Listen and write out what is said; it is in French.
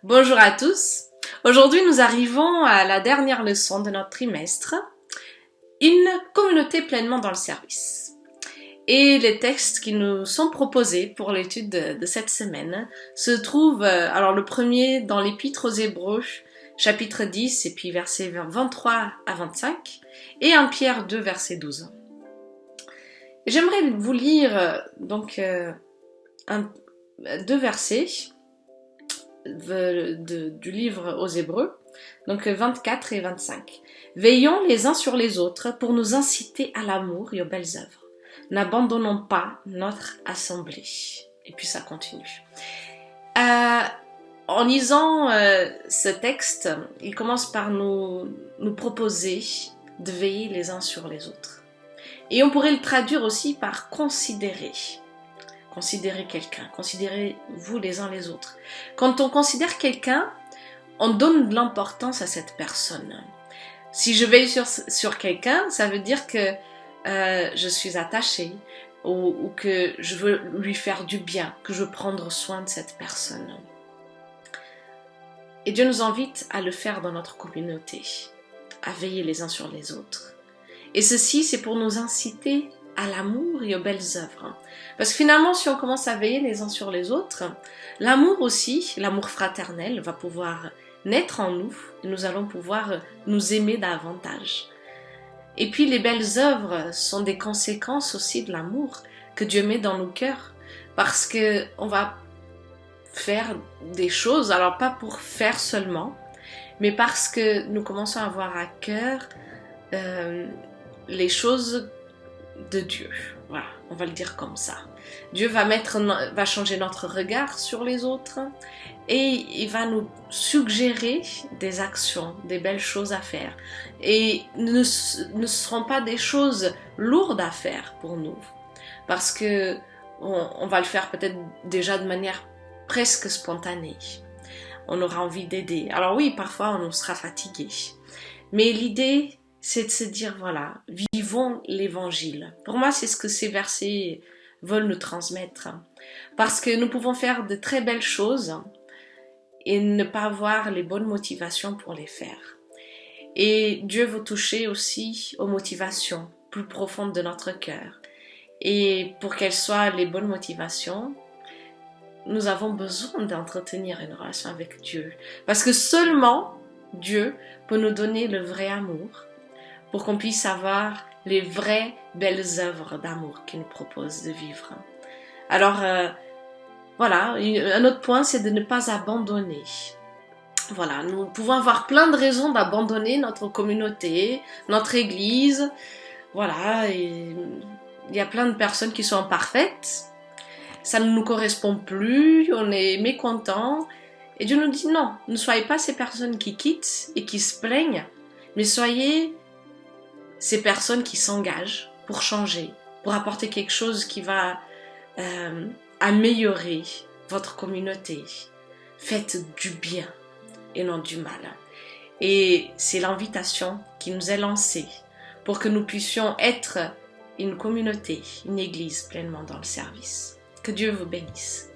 Bonjour à tous. Aujourd'hui, nous arrivons à la dernière leçon de notre trimestre, une communauté pleinement dans le service. Et les textes qui nous sont proposés pour l'étude de cette semaine se trouvent, alors le premier dans l'Épître aux Hébreux, chapitre 10 et puis versets 23 à 25, et 1 Pierre 2, verset 12. J'aimerais vous lire deux versets du livre aux Hébreux, donc 24 et 25. Veillons les uns sur les autres pour nous inciter à l'amour et aux belles œuvres. N'abandonnons pas notre assemblée. Et puis ça continue. En lisant ce texte, il commence par nous proposer de veiller les uns sur les autres. Et on pourrait le traduire aussi par considérer. Considérez quelqu'un, considérez-vous les uns les autres. Quand on considère quelqu'un, on donne de l'importance à cette personne. Si je veille sur quelqu'un, ça veut dire que je suis attachée ou que je veux lui faire du bien, que je veux prendre soin de cette personne. Et Dieu nous invite à le faire dans notre communauté, à veiller les uns sur les autres. Et ceci, c'est pour nous inciter à l'amour et aux belles œuvres. Parce que finalement, si on commence à veiller les uns sur les autres, l'amour aussi, l'amour fraternel, va pouvoir naître en nous et nous allons pouvoir nous aimer davantage. Et puis les belles œuvres sont des conséquences aussi de l'amour que Dieu met dans nos cœurs. Parce que on va faire des choses, alors pas pour faire seulement, mais parce que nous commençons à avoir à cœur les choses de Dieu. Voilà, on va le dire comme ça. Dieu va changer notre regard sur les autres et il va nous suggérer des actions, des belles choses à faire. Et ne seront pas des choses lourdes à faire pour nous. Parce que on va le faire peut-être déjà de manière presque spontanée. On aura envie d'aider. Alors oui, parfois on sera fatigué. Mais l'idée, c'est de se dire, voilà, vivons l'évangile. Pour moi, c'est ce que ces versets veulent nous transmettre. Parce que nous pouvons faire de très belles choses et ne pas avoir les bonnes motivations pour les faire. Et Dieu veut toucher aussi aux motivations plus profondes de notre cœur. Et pour qu'elles soient les bonnes motivations, nous avons besoin d'entretenir une relation avec Dieu. Parce que seulement Dieu peut nous donner le vrai amour, pour qu'on puisse avoir les vraies belles œuvres d'amour qu'il nous propose de vivre. Alors, voilà, un autre point, c'est de ne pas abandonner. Voilà, nous pouvons avoir plein de raisons d'abandonner notre communauté, notre église. Voilà, et il y a plein de personnes qui sont imparfaites. Ça ne nous correspond plus, on est mécontents. Et Dieu nous dit non, ne soyez pas ces personnes qui quittent et qui se plaignent, mais soyez ces personnes qui s'engagent pour changer, pour apporter quelque chose qui va améliorer votre communauté. Faites du bien et non du mal. Et c'est l'invitation qui nous est lancée pour que nous puissions être une communauté, une église pleinement dans le service. Que Dieu vous bénisse.